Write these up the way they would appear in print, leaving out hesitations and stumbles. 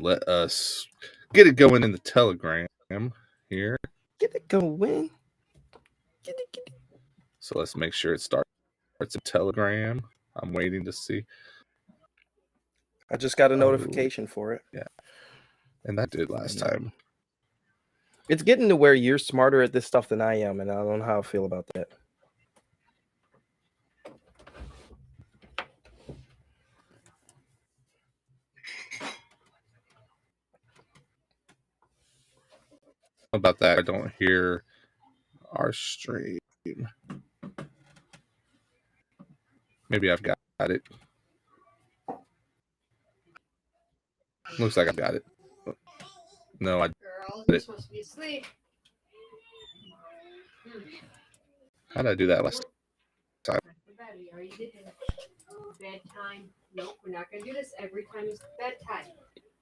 let us get it going in the Telegram here. Get it going. Get it. So let's make sure it starts in Telegram. I'm waiting to see. I just got a notification for it. Yeah. And that did last time. It's getting to where you're smarter at this stuff than I am, and I don't know how I feel about that. About that, I don't hear our stream. Maybe I've got it. Looks like I've got it. No, I You're supposed to be asleep. How did I do that last time? Bedtime. Nope, we're not gonna do this every time it's bedtime.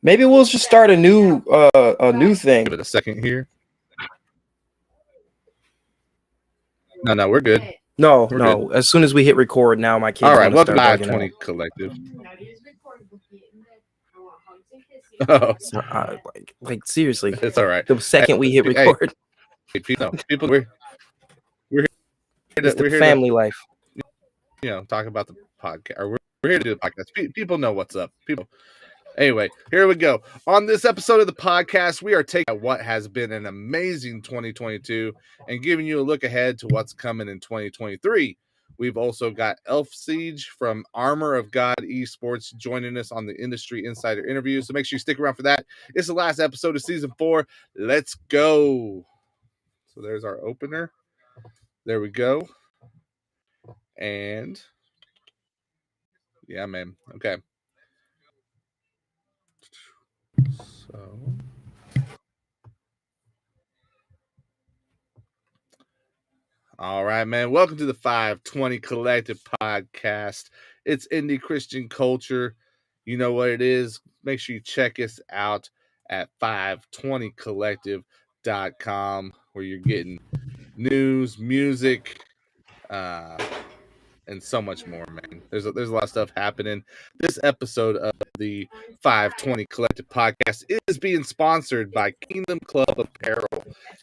Maybe we'll just start a new thing. Give it a second here. No, we're good. No. Good. As soon as we hit record, now my kids. All right, welcome to FiveTwenty Collective. Oh, like seriously, it's all right. The second we hit record, people, we're here. It's the family life. You know, talk about the podcast. Or we're here to do the podcast. People know what's up. People. Anyway, here we go. On this episode of the podcast, we are taking what has been an amazing 2022 and giving you a look ahead to what's coming in 2023. We've also got Elf Siege from Armor of God Esports joining us on the Industry Insider interview. So make sure you stick around for that. It's the last episode of season 4. Let's go. So there's our opener. There we go. And yeah, man. Okay. So all right, man. Welcome to the FiveTwenty Collective Podcast. It's indie Christian culture. You know what it is. Make sure you check us out at FiveTwentyCollective.com, where you're getting news, music, and so much more, man. There's a lot of stuff happening. This episode of the FiveTwenty Collective Podcast is being sponsored by Kingdom Club Apparel.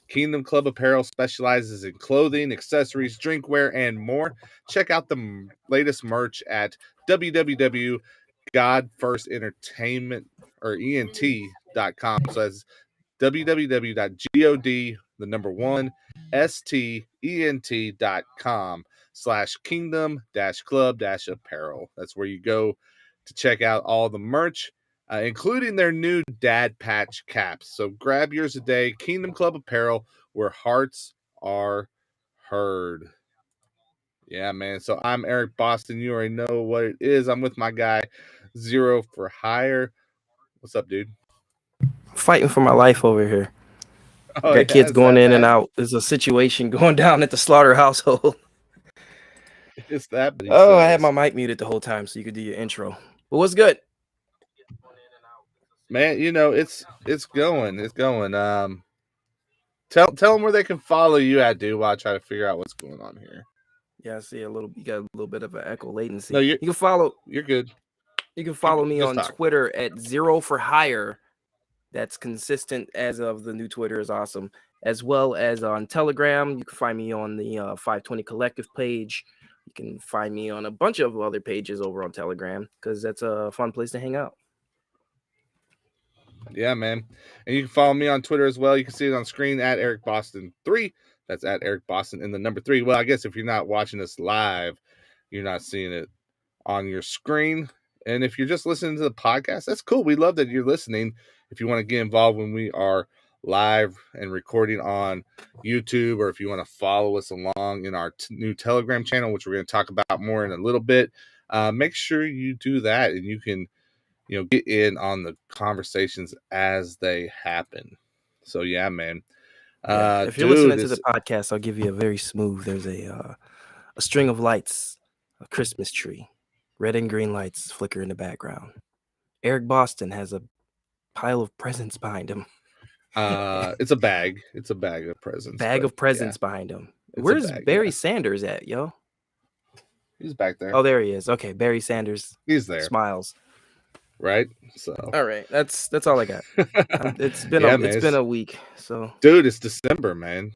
Kingdom Club Apparel specializes in clothing, accessories, drinkware, and more. Check out the latest merch at www.godfirstentertainment or ENT.com. So that's www.god1stent.com/kingdom-club-apparel. That's where you go to check out all the merch, including their new dad patch caps. So grab yours today. Kingdom Club Apparel, where hearts are heard. Yeah, man. So I'm Eric Boston. You already know what it is. I'm with my guy, Zero for Hire. What's up, dude? Fighting for my life over here. Got kids going in and out. There's a situation going down at the Slaughter household. It's that. Oh, I had my mic muted the whole time so you could do your intro. But what's good? Man, you know, it's going. It's going. Tell them where they can follow you at, dude, while I try to figure out what's going on here. Yeah, I see you got a little bit of an echo latency. No, you can follow. You're good. You can follow me on Twitter at Zero for Hire. That's consistent as of the new Twitter is awesome. As well as on Telegram, you can find me on the FiveTwenty Collective page. You can find me on a bunch of other pages over on Telegram because that's a fun place to hang out. Yeah, man. And you can follow me on Twitter as well. You can see it on screen at Eric Boston 3. That's at Eric Boston and the number 3. Well, I guess if you're not watching us live, you're not seeing it on your screen. And if you're just listening to the podcast, that's cool. We love that you're listening. If you want to get involved when we are live and recording on YouTube, or if you want to follow us along in our new Telegram channel, which we're going to talk about more in a little bit, make sure you do that, and you can, get in on the conversations as they happen. So yeah, man. If you're listening to the podcast, I'll give you a very smooth. There's a string of lights, a Christmas tree, red and green lights flicker in the background. Eric Boston has a pile of presents behind him. It's a bag. It's a bag of presents. Behind him. Where's Barry Sanders at, yo? He's back there. Oh, there he is. Okay, Barry Sanders. He's there. Smiles. right? So all right, that's all I got. It's been a week, so dude, it's December, man.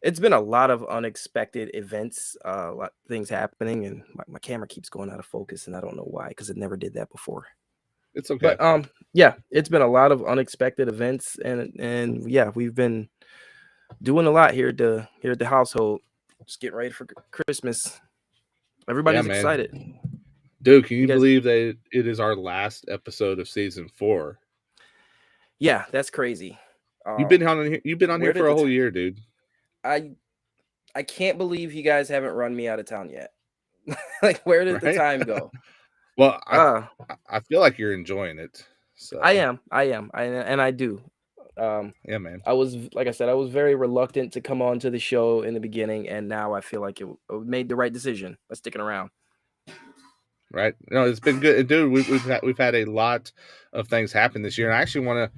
It's been a lot of unexpected events, a lot of things happening, and my camera keeps going out of focus, and I don't know why, because it never did that before. It's okay. But yeah, it's been a lot of unexpected events, and yeah, we've been doing a lot here at the household, just getting ready for Christmas. Everybody's excited. Dude, can you believe that it is our last episode of season 4? Yeah, that's crazy. You've been on here for a whole year, dude. I can't believe you guys haven't run me out of town yet. Like, where did the time go? Well, I feel like you're enjoying it. So I am, and I do. Yeah, man. I was, like I said, I was very reluctant to come on to the show in the beginning, and now I feel like it made the right decision by sticking around. Right? No, it's been good, dude. We've had a lot of things happen this year, and I actually want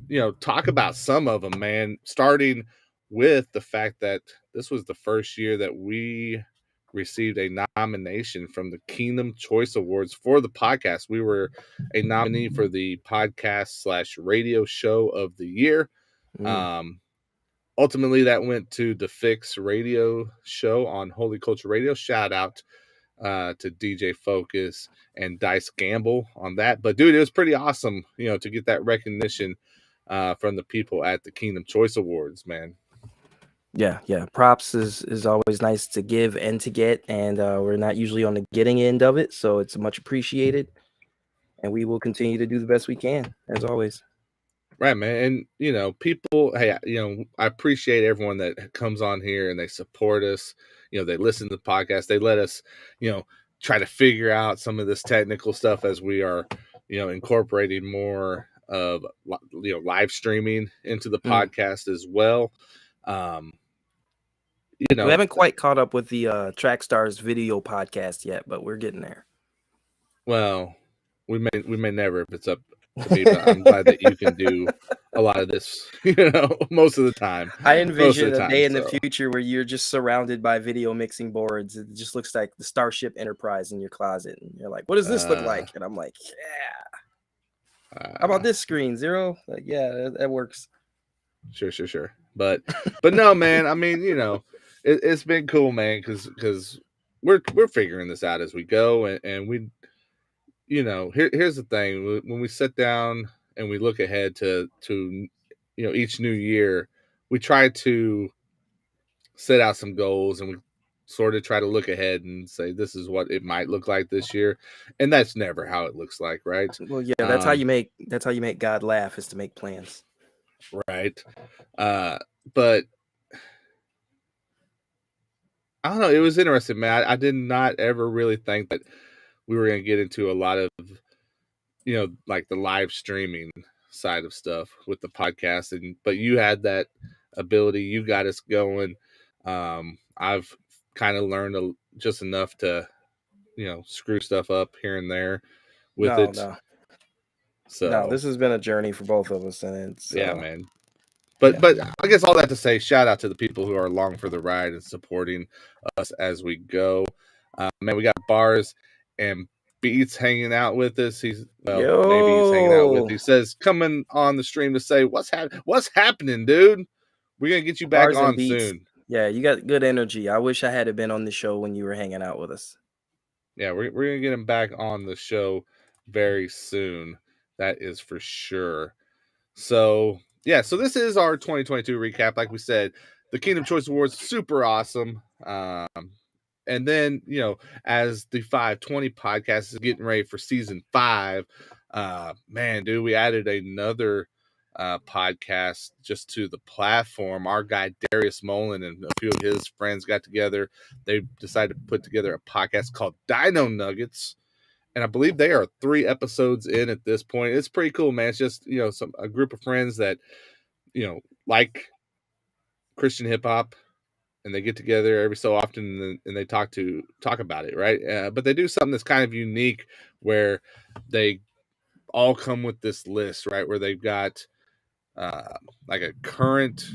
to, talk about some of them, man. Starting with the fact that this was the first year that we received a nomination from the Kingdom Choice Awards for the podcast. We were a nominee for the podcast/radio show of the year. Ultimately, that went to the Fix radio show on Holy Culture Radio. Shout out to DJ Focus and Dice Gamble on that. But dude, it was pretty awesome, to get that recognition from the people at the Kingdom Choice Awards, man. Yeah. Props is always nice to give and to get, and we're not usually on the getting end of it, so it's much appreciated. And we will continue to do the best we can, as always. Right, man. And, people, hey, I appreciate everyone that comes on here and they support us. They listen to the podcast. They let us, try to figure out some of this technical stuff as we are, incorporating more of, live streaming into the podcast as well. We haven't quite caught up with the Trackstars video podcast yet, but we're getting there. Well, we may never if it's up to me, but I'm glad that you can do a lot of this, most of the time. I envision a day in the future where you're just surrounded by video mixing boards. It just looks like the Starship Enterprise in your closet, and you're like, "What does this look like?" And I'm like, "Yeah." How about this screen, Zero? Like, yeah, that works. Sure. But no, man. I mean, it's been cool, man, because we're figuring this out as we go, and we. Here's the thing. When we sit down and we look ahead to each new year, we try to set out some goals, and we sort of try to look ahead and say, this is what it might look like this year. And that's never how it looks like, right? Well, yeah, that's how you make God laugh, is to make plans. Right. But I don't know. It was interesting, man. I did not ever really think that we were going to get into a lot of, like the live streaming side of stuff with the podcast. But you had that ability. You got us going. I've kind of learned just enough to, screw stuff up here and there with it. So this has been a journey for both of us, and it's man. But I guess all that to say, shout out to the people who are along for the ride and supporting us as we go. Man, we got Bars and Beats hanging out with us. Maybe he's hanging out with. He says, coming on the stream to say, what's happening, dude? We're gonna get you back on soon. Yeah, you got good energy. I wish I had been on the show when you were hanging out with us. Yeah, we're gonna get him back on the show very soon. That is for sure. So yeah, so this is our 2022 recap. Like we said, the Kingdom Choice Awards, super awesome. And then, as the FiveTwenty podcast is getting ready for season 5, man, dude, we added another podcast just to the platform. Our guy Darius Mullen and a few of his friends got together. They decided to put together a podcast called Dino Nuggets. And I believe they are 3 episodes in at this point. It's pretty cool, man. It's just, a group of friends that, like Christian hip hop, and they get together every so often and they talk about it, right? But they do something that's kind of unique, where they all come with this list, right? Where they've got like a current,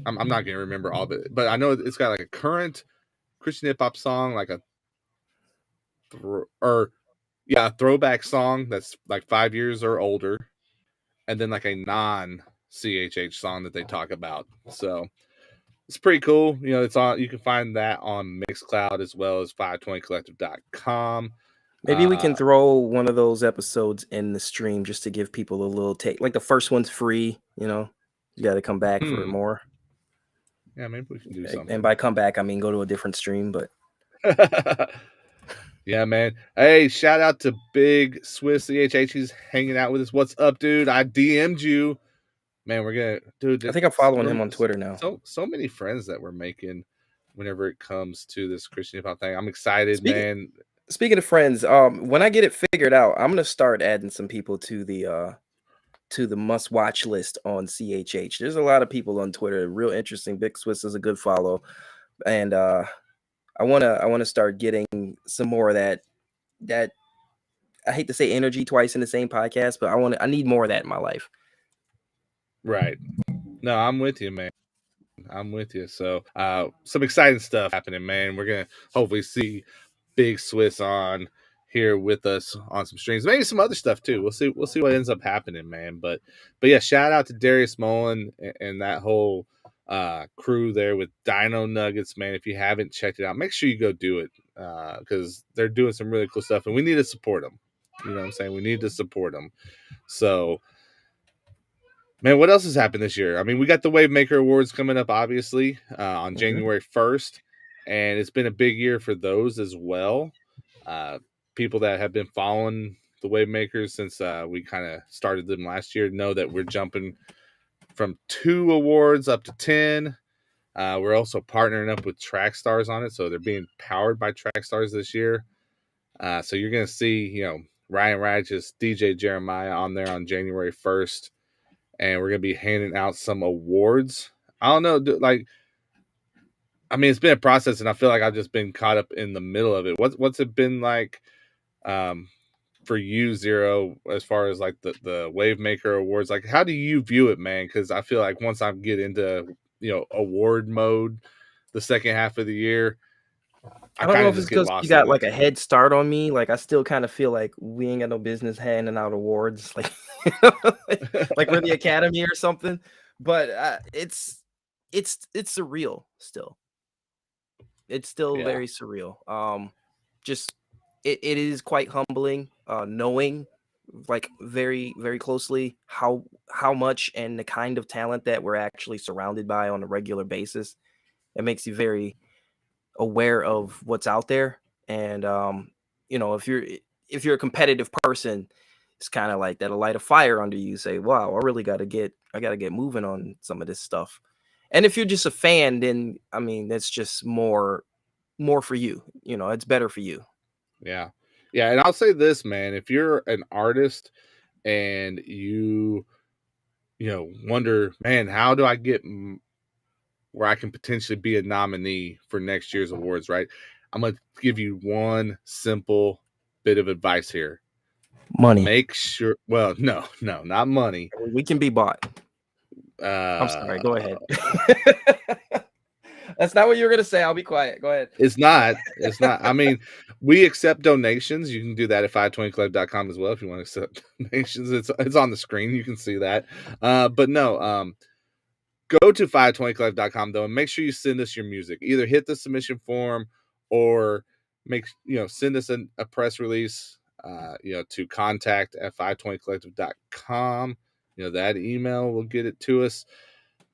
I'm not going to remember all of it, but I know it's got like a current Christian hip hop song, like a throwback song that's like 5 years or older, and then like a non-CHH song that they talk about. So it's pretty cool. You know, it's on. You can find that on Mixcloud as well as FiveTwentyCollective.com. Maybe we can throw one of those episodes in the stream just to give people a little take. Like the first one's free, you know. You got to come back for more. Yeah, maybe we can do something. And by come back, I mean go to a different stream, but yeah, man. Hey, shout out to Big Swiss CHH. He's hanging out with us. What's up, dude? I DM'd you. Man, we're gonna, dude. I think I'm following him on Twitter now. So many friends that we're making whenever it comes to this Christian hip hop thing. I'm excited, man. Speaking of friends, when I get it figured out, I'm gonna start adding some people to the must watch list on CHH. There's a lot of people on Twitter, real interesting. Big Swiss is a good follow, and I wanna start getting some more of that. I hate to say energy twice in the same podcast, but I need more of that in my life. Right. No, I'm with you, man. I'm with you. So some exciting stuff happening, man. We're gonna hopefully see Big Swiss on here with us on some streams, maybe some other stuff too. We'll see what ends up happening, man. But yeah, shout out to Darius Mullen and that whole crew there with Dino Nuggets, man. If you haven't checked it out, make sure you go do it because they're doing some really cool stuff and we need to support them. You know what I'm saying? We need to support them. So, man, what else has happened this year? I mean, we got the Wavemaker Awards coming up, obviously, on January 1st, and it's been a big year for those as well. People that have been following the Wavemakers since we kind of started them last year know that we're jumping from 2 awards up to 10. We're also partnering up with Trackstars on it, so they're being powered by Trackstars this year. So you're going to see, Ryan Righteous, DJ Jeremiah on there on January 1st. And we're going to be handing out some awards. I don't know, it's been a process, and I feel like I've just been caught up in the middle of it. What's it been like for you, Zero, as far as like the Wavemaker Awards? Like, how do you view it, man? Because I feel like once I get into, award mode the second half of the year, I don't know if it's because you got like a head start on me. Like I still kind of feel like we ain't got no business handing out awards, like like we're the Academy or something. But it's surreal still. It's still very surreal. Just it is quite humbling, knowing like very, very closely how much and the kind of talent that we're actually surrounded by on a regular basis. It makes you very aware of what's out there, and if you're a competitive person, it's kind of like that'll light a fire under you. Say, wow, I gotta get moving on some of this stuff. And if you're just a fan, then I mean that's just more for you. It's better for you. Yeah, and I'll say this, man, if you're an artist and you wonder, man, how do I get where I can potentially be a nominee for next year's awards, right? I'm going to give you one simple bit of advice here. Money. Make sure, well, no, not money. We can be bought. I'm sorry, go ahead. That's not what you were going to say. I'll be quiet. Go ahead. It's not. I mean, we accept donations. You can do that at FiveTwentyCollective.com as well if you want to accept donations. It's on the screen. You can see that. But no, go to FiveTwentyCollective.com though and make sure you send us your music. Either hit the submission form or send us a press release to contact at FiveTwentyCollective.com. That email will get it to us.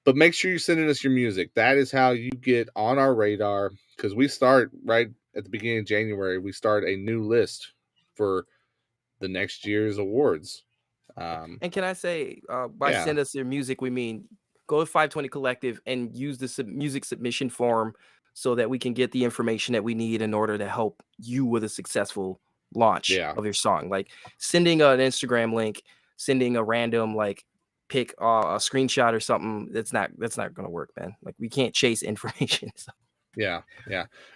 But make sure you're sending us your music. That is how you get on our radar, because we start right at the beginning of January. We start a new list for the next year's awards. And can I say, send us your music, we mean go to FiveTwenty Collective and use the music submission form so that we can get the information that we need in order to help you with a successful launch of your song. Like sending an Instagram link, sending a random pick a screenshot or something, that's not going to work, man. Like we can't chase information. So. Yeah.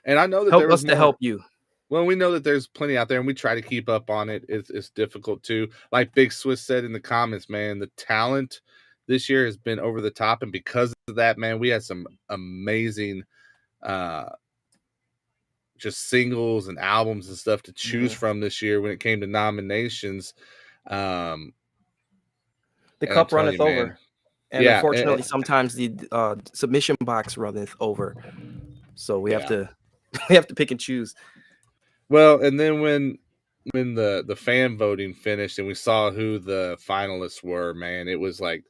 And I know that help us to help you. Well, we know that there's plenty out there, and we try to keep up on it. It's difficult too. Like Big Swiss said in the comments, man, the talent this year has been over the top, and because of that, man, we had some amazing just singles and albums and stuff to choose from this year when it came to nominations. The cup runneth over. And unfortunately, sometimes the submission box runneth over. So we have to pick and choose. Well, and then when the fan voting finished and we saw who the finalists were, man, it was like,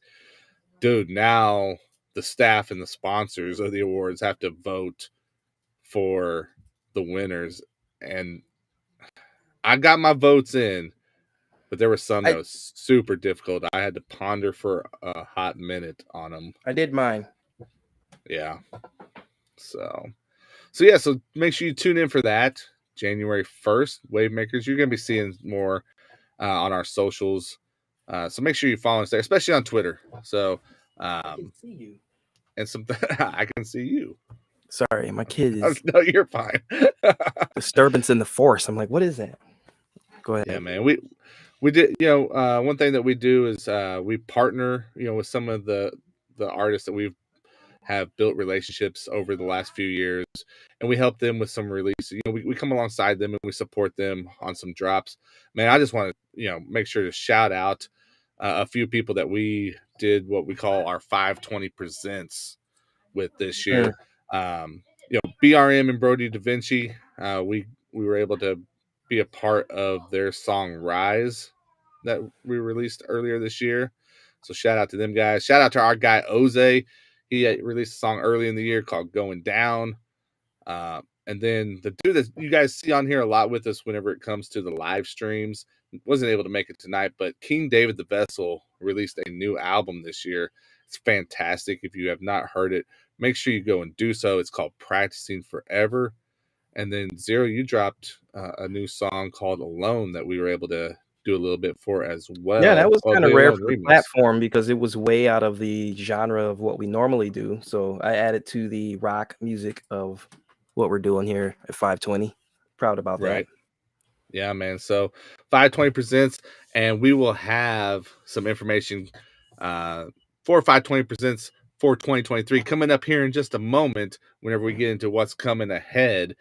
dude, now the staff and the sponsors of the awards have to vote for the winners. And I got my votes in, but there were some that was super difficult. I had to ponder for a hot minute on them. I did mine. Yeah. So yeah, so make sure you tune in for that. January 1st, Wavemakers. You're going to be seeing more on our socials. So make sure you follow us there, especially on Twitter. So I can see you. And I can see you. Sorry, my kid is. No, you're fine. Disturbance in the force. I'm like, what is that? Go ahead. Yeah, man. We did. One thing that we do is we partner. With some of the artists that we've have built relationships over the last few years, and we help them with some releases. We come alongside them and we support them on some drops. Man, I just want to make sure to shout out a few people that we did what we call our 520 presents with this year. BRM and Brody Da Vinci. We were able to be a part of their song Rise that we released earlier this year. So shout out to them guys. Shout out to our guy Oze. He released a song early in the year called Going Down. And then the dude that you guys see on here a lot with us whenever it comes to the live streams, wasn't able to make it tonight, but King David the Vessel released a new album this year. It's fantastic. If you have not heard it, make sure you go and do so. It's called Practicing Forever. And then Zero, you dropped a new song called Alone that we were able to do a little bit for as well. Yeah, that was kind of rare for the platform because it was way out of the genre of what we normally do. So I added to the rock music of what we're doing here at 520. Proud about that. Yeah, man. So 520 presents, and we will have some information for 520 presents for 2023 coming up here in just a moment whenever we get into what's coming ahead.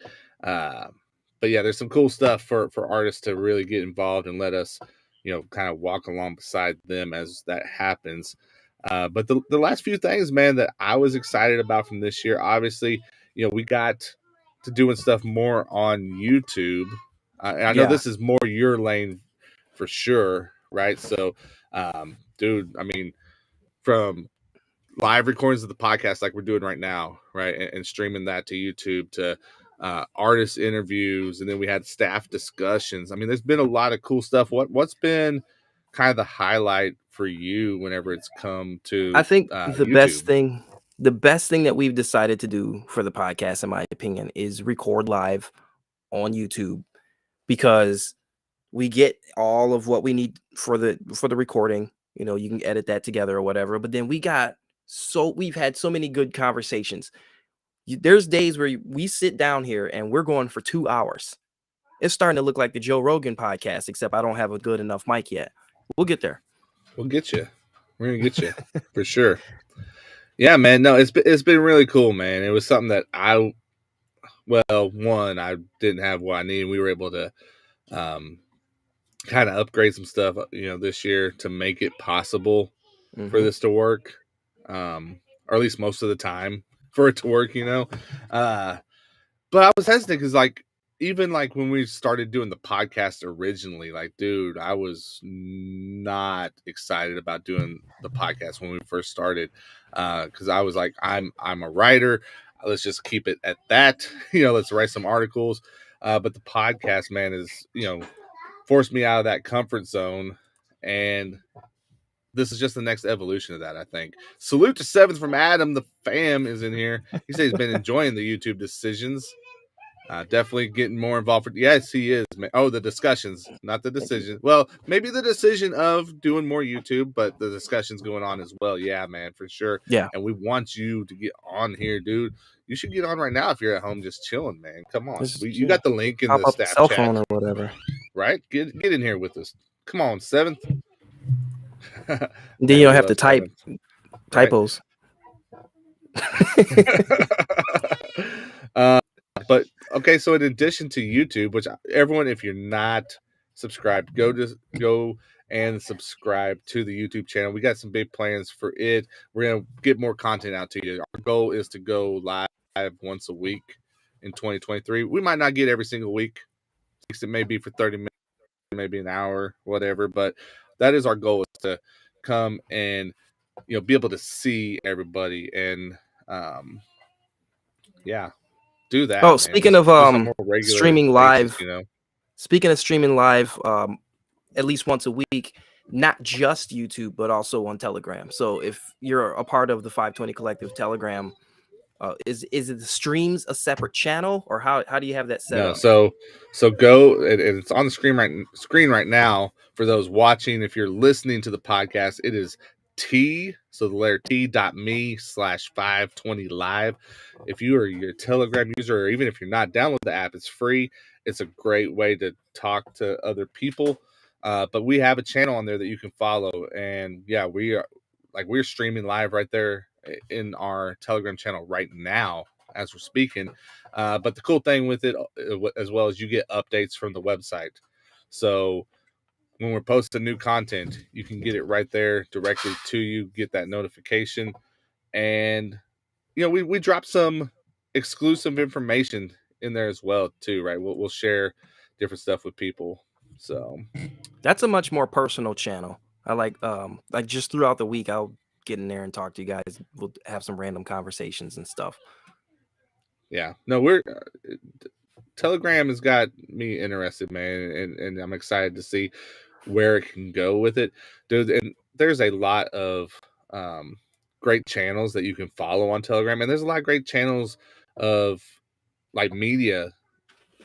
But yeah, there's some cool stuff for artists to really get involved and let us, kind of walk along beside them as that happens. But the last few things, man, that I was excited about from this year, obviously, we got to doing stuff more on YouTube. I know this is more your lane for sure, right? So, dude, I mean, from live recordings of the podcast like we're doing right now, right, and streaming that to YouTube, to artist interviews, and then we had staff discussions. I mean, there's been a lot of cool stuff. What's been kind of the highlight for you whenever it's come to I think the best thing that we've decided to do for the podcast, in my opinion, is record live on YouTube, because we get all of what we need for the recording. You can edit that together or whatever, but then we've had so many good conversations. There's days where we sit down here and we're going for 2 hours. It's starting to look like the Joe Rogan podcast, except I don't have a good enough mic yet. We'll get there. We'll get you. We're gonna get you for sure. Yeah, man. No, it's been really cool, man. It was something that I didn't have what I needed. We were able to kind of upgrade some stuff, this year to make it possible for this to work, or at least most of the time for it to work, but I was hesitant because even when we started doing the podcast originally, dude, I was not excited about doing the podcast when we first started, because I was like, I'm a writer, let's just keep it at that, let's write some articles, but the podcast, man, is forced me out of that comfort zone, and this is just the next evolution of that, I think. Salute to 7th from Adam. The fam is in here. He says he's been enjoying the YouTube decisions. Definitely getting more involved. Yes, he is, man. Oh, the discussions, not the decision. Well, maybe the decision of doing more YouTube, but the discussions going on as well. Yeah, man, for sure. Yeah. And we want you to get on here, dude. You should get on right now if you're at home just chilling, man. Come on. You got the link in the staff cell chat. Phone or whatever. Right? Get in here with us. Come on, 7th. Then you don't have to type typos. But okay, so in addition to YouTube, which everyone, if you're not subscribed, go and subscribe to the YouTube channel. We got some big plans for it. We're gonna get more content out to you. Our goal is to go live once a week in 2023. We might not get every single week. It may be for 30 minutes, maybe an hour, whatever. But that is our goal, is to come and be able to see everybody and do that. Oh, Man. speaking Just of on more regular streaming basis, live, speaking of streaming live, at least once a week, not just YouTube, but also on Telegram. So if you're a part of the 520 Collective Telegram, is it the streams a separate channel, or how do you have that set up? So go, and it's on the screen right now for those watching. If you're listening to the podcast, it is so the letter t.me/520 live. If you are your Telegram user, or even if you're not, download the app. It's free. It's a great way to talk to other people. But we have a channel on there that you can follow, and we're streaming live right there in our Telegram channel right now as we're speaking. But the cool thing with it as well is you get updates from the website. So when we're posting new content, you can get it right there directly to you, get that notification. And, we drop some exclusive information in there as well too, right? We'll share different stuff with people. So that's a much more personal channel. I like just throughout the week, I'll get in there and talk to you guys. We'll have some random conversations and stuff. Yeah, no, Telegram has got me interested, man, and I'm excited to see where it can go with it, dude. And there's a lot of great channels that you can follow on Telegram, and there's a lot of great channels of like media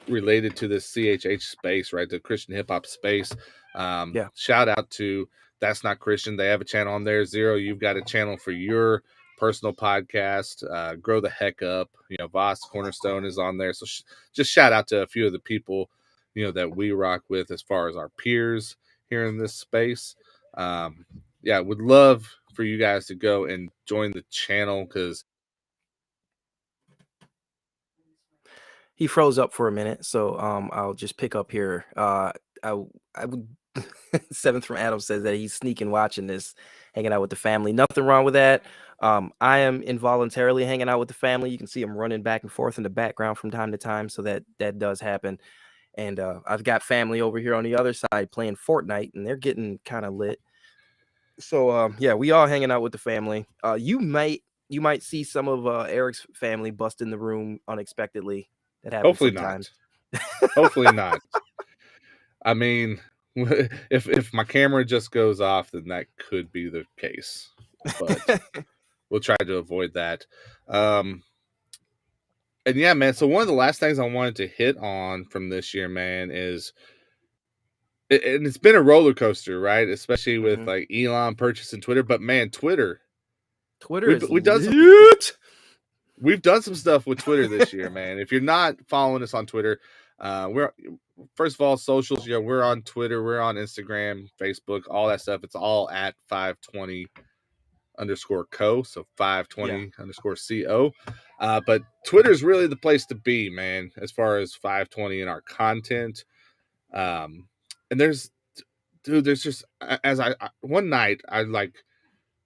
related to this CHH space, right? The Christian hip hop space. Shout out to That's Not Christian. They have a channel on there. Zero, you've got a channel for your personal podcast. Grow the Heck Up. Voss Cornerstone is on there. So just shout out to a few of the people, that we rock with as far as our peers here in this space. Would love for you guys to go and join the channel, because he froze up for a minute, so I'll just pick up here. I would Seventh from Adam says that he's sneaking watching this, hanging out with the family. Nothing wrong with that. I am involuntarily hanging out with the family. You can see him running back and forth in the background from time to time, so that does happen. And I've got family over here on the other side playing Fortnite, and they're getting kind of lit. So we all hanging out with the family. You might see some of Eric's family bust in the room unexpectedly. That happens sometimes. Hopefully not. I mean, if my camera just goes off, then that could be the case. But we'll try to avoid that. And yeah, man. So one of the last things I wanted to hit on from this year, man, is, and it's been a roller coaster, right? Especially with like Elon purchasing Twitter. But man, Twitter we've done some stuff with Twitter this year, man. If you're not following us on Twitter, we're, first of all, socials. We're on Twitter, we're on Instagram, Facebook, all that stuff. It's all at 520_co, so 520_co. But Twitter is really the place to be, man, as far as 520 and our content. And there's just, as one night I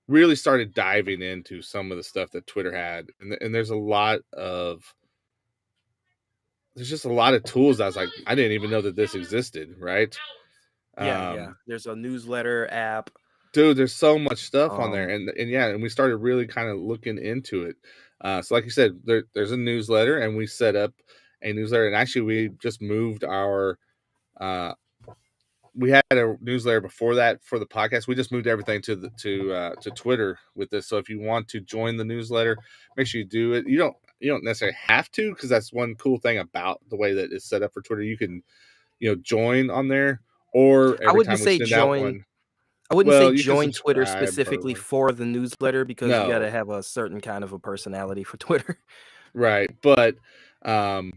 really started diving into some of the stuff that Twitter had, and there's just a lot of tools. I was like, I didn't even know that this existed, right? There's a newsletter app, dude. There's so much stuff on there, and we started really kind of looking into it. So like you said, there's a newsletter, and we set up a newsletter, and actually we just moved our we had a newsletter before that for the podcast. We just moved everything to Twitter with this. So if you want to join the newsletter, make sure you do it. You don't necessarily have to, because that's one cool thing about the way that it's set up for Twitter. You can, join on there, or every time we send out one. I wouldn't say join Twitter specifically for the newsletter, because you got to have a certain kind of a personality for Twitter. Right. But even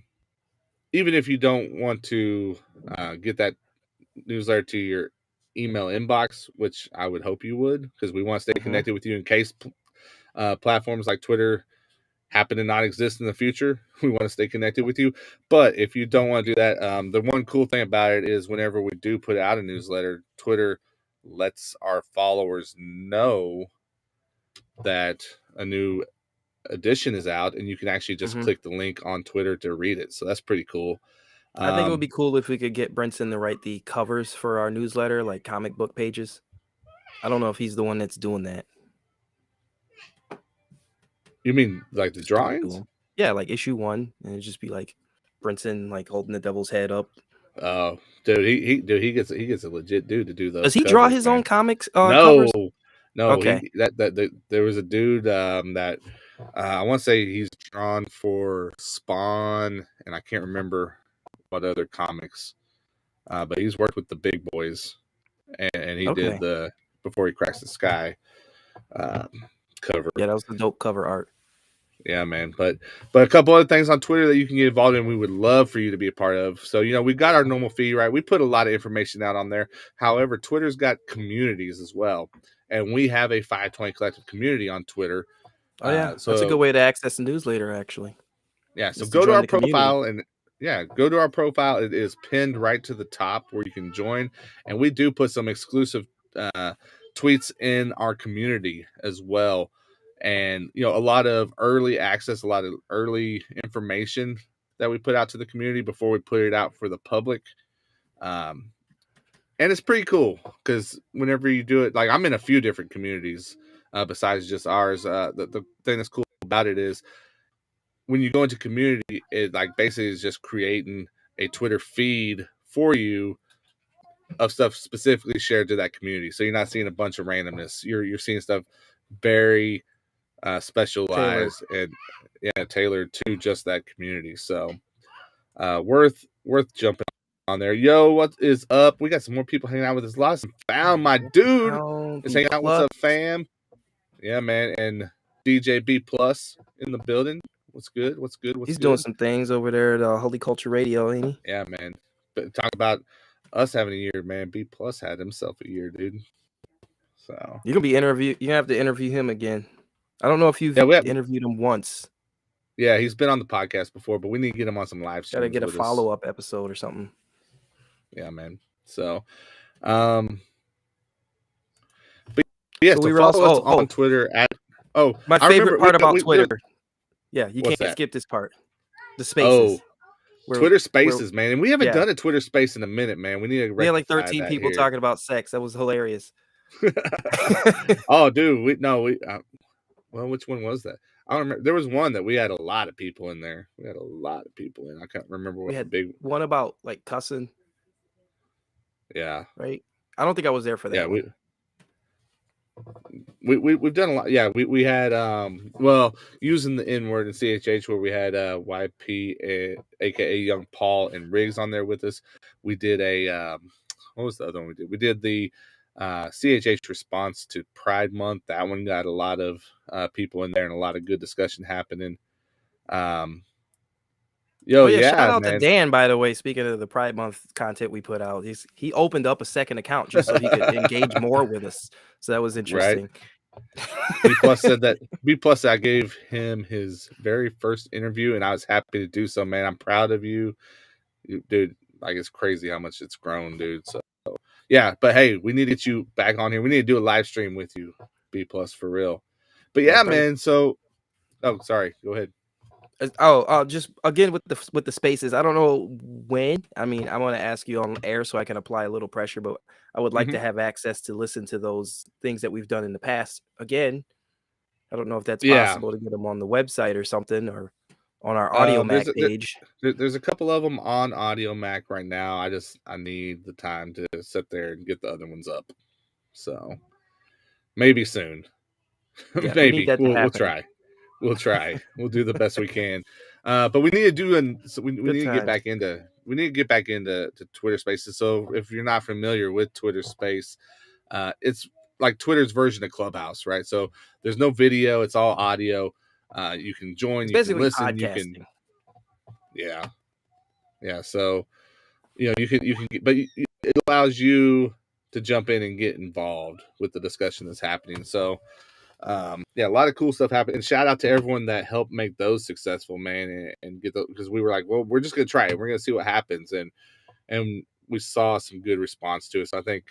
if you don't want to get that newsletter to your email inbox, which I would hope you would, because we want to stay connected with you in case platforms like Twitter, happen to not exist in the future, we want to stay connected with you. But if you don't want to do that, the one cool thing about it is whenever we do put out a newsletter, Twitter lets our followers know that a new edition is out, and you can actually just click the link on Twitter to read it. So that's pretty cool. I think it would be cool if we could get Brinson to write the covers for our newsletter, like comic book pages. I don't know if he's the one that's doing that. You mean like the drawings? Yeah, like issue 1, and it'd just be like Brinson like holding the devil's head up. Oh, dude, he gets a legit dude to do those. Does he draw his own comics? No, covers? no. Okay. There was a dude that I want to say he's drawn for Spawn, and I can't remember what other comics. But he's worked with the big boys, and he did the Before He Cracks the Sky cover. Yeah, that was the dope cover art. Yeah, man. But a couple other things on Twitter that you can get involved in, we would love for you to be a part of. So, we've got our normal feed, right? We put a lot of information out on there. However, Twitter's got communities as well. And we have a FiveTwenty Collective community on Twitter. Oh, yeah. So that's a good way to access the newsletter, actually. Yeah. So go to our profile go to our profile. It is pinned right to the top where you can join. And we do put some exclusive tweets in our community as well. And, a lot of early access, a lot of early information that we put out to the community before we put it out for the public. And it's pretty cool because whenever you do it, like I'm in a few different communities besides just ours. The thing that's cool about it is when you go into community, it like basically is just creating a Twitter feed for you of stuff specifically shared to that community. So you're not seeing a bunch of randomness. You're seeing stuff very specialized and tailored to just that community. So worth jumping on there. Yo, what is up? We got some more people hanging out with us. Lost and found my dude is hanging out. What's up, fam? Yeah, man. And DJ B Plus in the building. What's good? He's doing some things over there at Holy Culture Radio, ain't he? Yeah, man. But talk about us having a year, man. B Plus had himself a year, dude. So you're gonna have to interview him again. I don't know if you've interviewed him once. Yeah, he's been on the podcast before, but we need to get him on some live streams. Gotta get a follow-up episode or something. Yeah, man. So, but yeah, so follow us on Twitter at my favorite part about Twitter. Yeah, you can't skip this part. The spaces. Twitter Spaces, man. And we haven't done a Twitter Space in a minute, man. We need to. We had like 13 people talking about sex. That was hilarious. Oh, dude. Well, which one was that? I don't remember. There was one that we had a lot of people in there. I can't remember what we had. One about like cussing. Yeah. Right. I don't think I was there for that. Yeah. We've done a lot. Yeah. We had using the N word and CHH where we had YP aka Young Paul and Riggs on there with us. We did what was the other one we did? We did the CHH response to Pride Month. That one got a lot of people in there and a lot of good discussion happening. Shout out to Dan, by the way. Speaking of the Pride Month content we put out, he opened up a second account just so he could engage more with us. So that was interesting. Right. B Plus said that I gave him his very first interview, and I was happy to do so, man. I'm proud of you, dude. Like it's crazy how much it's grown, dude. So yeah, but hey, we need to get you back on here. We need to do a live stream with you, B Plus, for real. But yeah, man. So, sorry. Go ahead. Just again with the spaces. I don't know when. I mean, I want to ask you on air so I can apply a little pressure, but I would like to have access to listen to those things that we've done in the past. Again, I don't know if that's possible to get them on the website or something or on our Audio Mac page. There's a couple of them on Audio Mac right now. I need the time to sit there and get the other ones up. So maybe soon. Yeah, maybe we'll try. We'll try. We'll do the best we can. But we need to do we need to get back into Twitter Spaces. So if you're not familiar with Twitter Space, it's like Twitter's version of Clubhouse, right? So there's no video, it's all audio. You can join, you can listen, podcasting. Yeah. So you can but it allows you to jump in and get involved with the discussion that's happening. So Yeah, a lot of cool stuff happened. And shout out to everyone that helped make those successful, man, and get those, because we were like, well, we're just gonna try it. We're gonna see what happens, and we saw some good response to it. So I think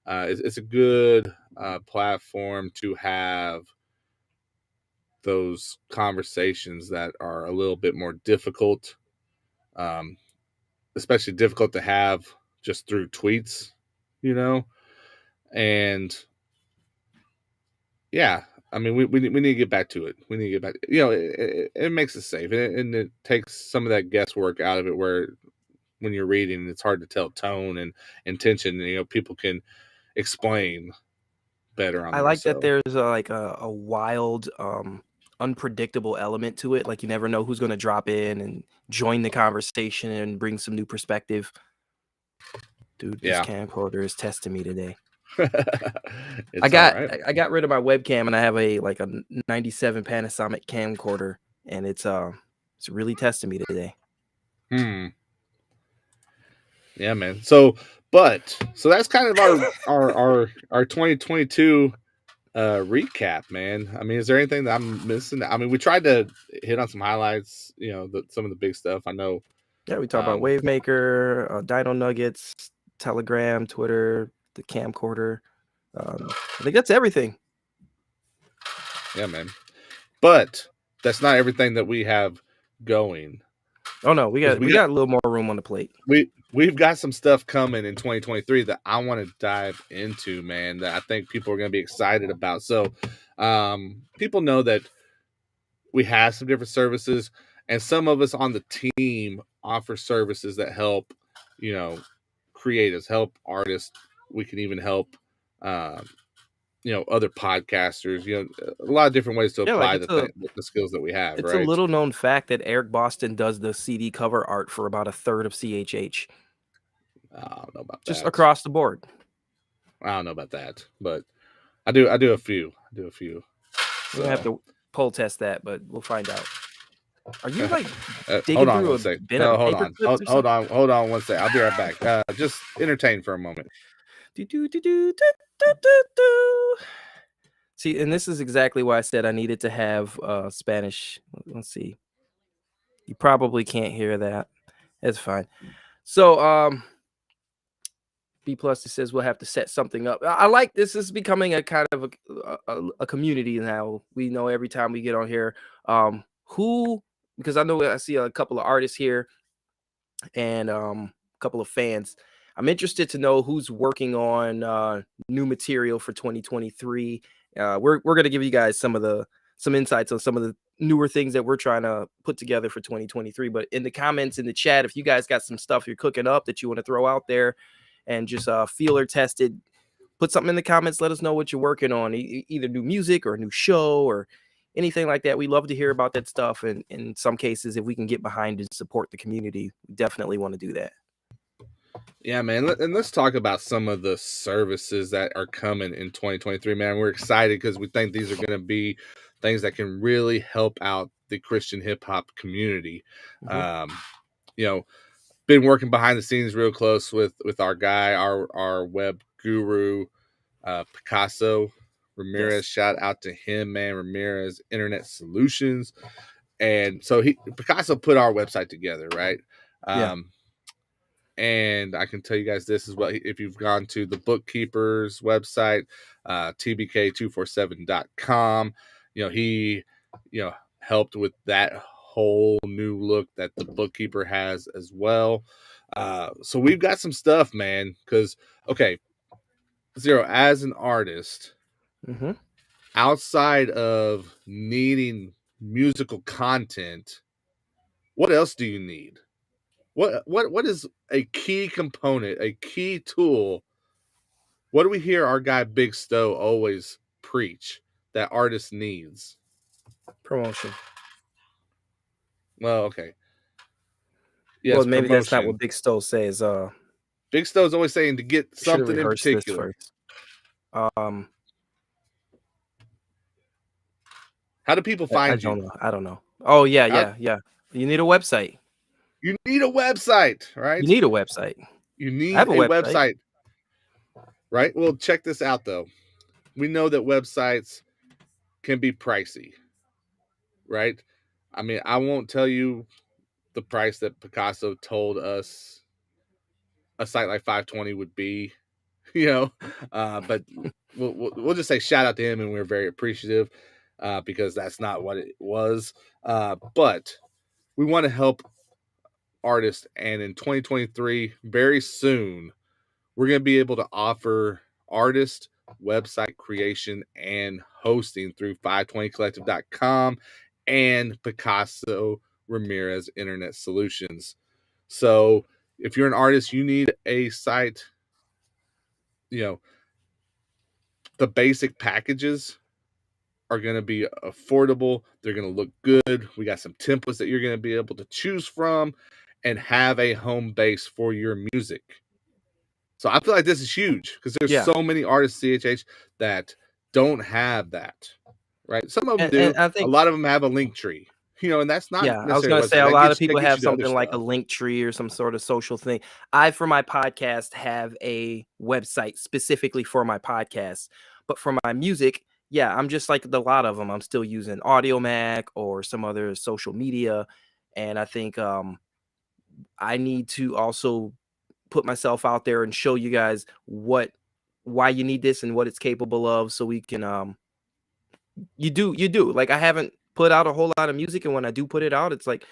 it's a good platform to have those conversations that are a little bit more difficult, especially difficult to have just through tweets, and yeah, I mean, we need to get back to it. We need to get back. It makes it safe, and it takes some of that guesswork out of it. Where when you're reading, it's hard to tell tone and intention. People can explain better on. I like that there's a wild, unpredictable element to it. Like you never know who's going to drop in and join the conversation and bring some new perspective. Dude, this camcorder is testing me today. I got rid of my webcam and I have a 97 Panasonic camcorder, and it's really testing me today. Yeah, man. So that's kind of our 2022 recap, man. I mean, is there anything that I'm missing? I mean, we tried to hit on some highlights, some of the big stuff. I know. Yeah, we talked about Wavemaker, Dino Nuggets, Telegram, Twitter, the camcorder. I think that's everything. Yeah, man. But that's not everything that we have going. Oh no, we got a little more room on the plate. We've got some stuff coming in 2023 that I want to dive into, man, that I think people are going to be excited about. So, people know that we have some different services, and some of us on the team offer services that help, creators, help artists. We can even help, other podcasters, a lot of different ways to apply the skills that we have. It's a little known fact that Eric Boston does the CD cover art for about a third of CHH. I don't know about just that. Across the board. I don't know about that, but I do a few. So. We'll have to poll test that, but we'll find out. Are you digging hold on through one second? No, hold on one second. I'll be right back. Just entertain for a moment. See, and this is exactly why I said I needed to have Spanish. Let's see. You probably can't hear that. It's fine. So, B Plus says we'll have to set something up. I like this. Is becoming a kind of a community now. We know every time we get on here, because I know I see a couple of artists here and a couple of fans. I'm interested to know who's working on new material for 2023. We're going to give you guys some insights on some of the newer things that we're trying to put together for 2023. But in the comments, in the chat, if you guys got some stuff you're cooking up that you want to throw out there and just feeler tested, put something in the comments. Let us know what you're working on, either new music or a new show or anything like that. We love to hear about that stuff. And in some cases, if we can get behind and support the community, we definitely want to do that. Yeah, man. And let's talk about some of the services that are coming in 2023, man. We're excited because we think these are going to be things that can really help out the Christian hip hop community. Mm-hmm. Been working behind the scenes real close with our guy, our web guru, Picasso Ramirez. Yes. Shout out to him, man. Ramirez Internet Solutions. And so Picasso put our website together, right? Yeah. And I can tell you guys this as well. If you've gone to the bookkeeper's website, tbk247.com, he, helped with that whole new look that the bookkeeper has as well. So we've got some stuff, man, because, okay, Zero, as an artist, mm-hmm. outside of needing musical content, what else do you need? What is a key component, a key tool? What do we hear our guy Big Stowe always preach that artist needs? Promotion. Well, okay. Yes, well, maybe promotion. That's not what Big Stowe says. Big Stowe's always saying to get something in particular. How do people find you? I don't know. Oh, yeah. You need a website. You need a website, right? You need a website. You need a website. Right? Well, check this out, though. We know that websites can be pricey, right? I mean, I won't tell you the price that Picasso told us a site like 520 would be, but we'll just say shout out to him, and we're very appreciative because that's not what it was. But we want to help artists, and in 2023, very soon, we're going to be able to offer artist website creation and hosting through FiveTwentyCollective.com and Picasso Ramirez Internet Solutions. So if you're an artist, you need a site, the basic packages are going to be affordable. They're going to look good. We got some templates that you're going to be able to choose from and have a home base for your music. So I feel like this is huge because there's so many artists, CHH, that don't have that, right? Some of them do. And I think a lot of them have a link tree, and that's not. Yeah, I was going to say a lot of people have something like a link tree or some sort of social thing. I, for my podcast, have a website specifically for my podcast, but for my music, yeah, I'm just like a lot of them. I'm still using AudioMac or some other social media, and I think I need to also put myself out there and show you guys why you need this and what it's capable of, so we can you do like I haven't put out a whole lot of music, and when I do put it out, it's like,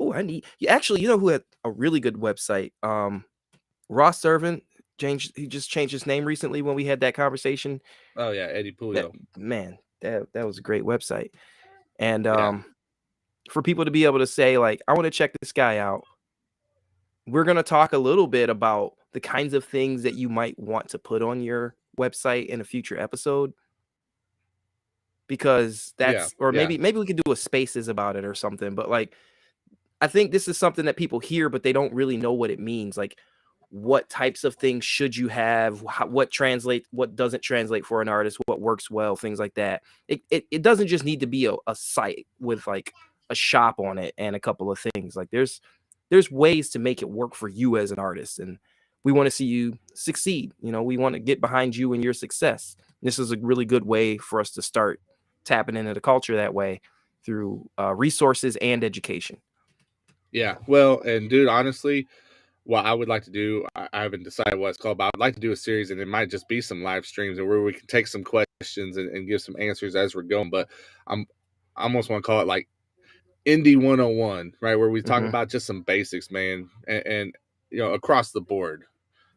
oh, I need you. Actually, you know who had a really good website? Ross Servant he just changed his name recently when we had that conversation. Oh yeah, Eddie Pulio. That was a great website. And for people to be able to say, like, I want to check this guy out, we're going to talk a little bit about the kinds of things that you might want to put on your website in a future episode, because maybe we could do a spaces about it or something. But like, I think this is something that people hear, but they don't really know what it means. Like, what types of things should you have? What doesn't translate for an artist? What works well? Things like that. It doesn't just need to be a site with like a shop on it and a couple of things. Like there's ways to make it work for you as an artist, and we want to see you succeed. We want to get behind you and your success. This is a really good way for us to start tapping into the culture that way through resources and education. Yeah, well, and dude, honestly, what I would like to do, I haven't decided what it's called, but I'd like to do a series, and it might just be some live streams and where we can take some questions and give some answers as we're going. But I almost want to call it like Indie 101, right? Where we talk about just some basics, man, and across the board.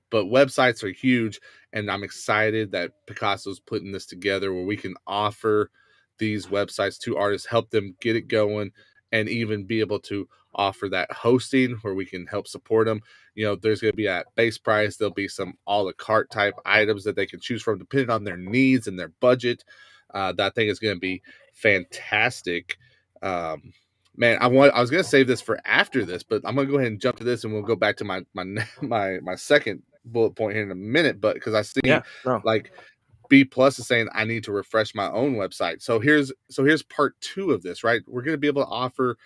But websites are huge, and I'm excited that Picasso's putting this together where we can offer these websites to artists, help them get it going, and even be able to offer that hosting where we can help support them. There's going to be at base price. There'll be some a la carte type items that they can choose from depending on their needs and their budget. That thing is going to be fantastic. Man, I was going to save this for after this, but I'm going to go ahead and jump to this, and we'll go back to my second bullet point here in a minute. But because I see like B+ is saying I need to refresh my own website. So here's part 2 of this, right? We're going to be able to offer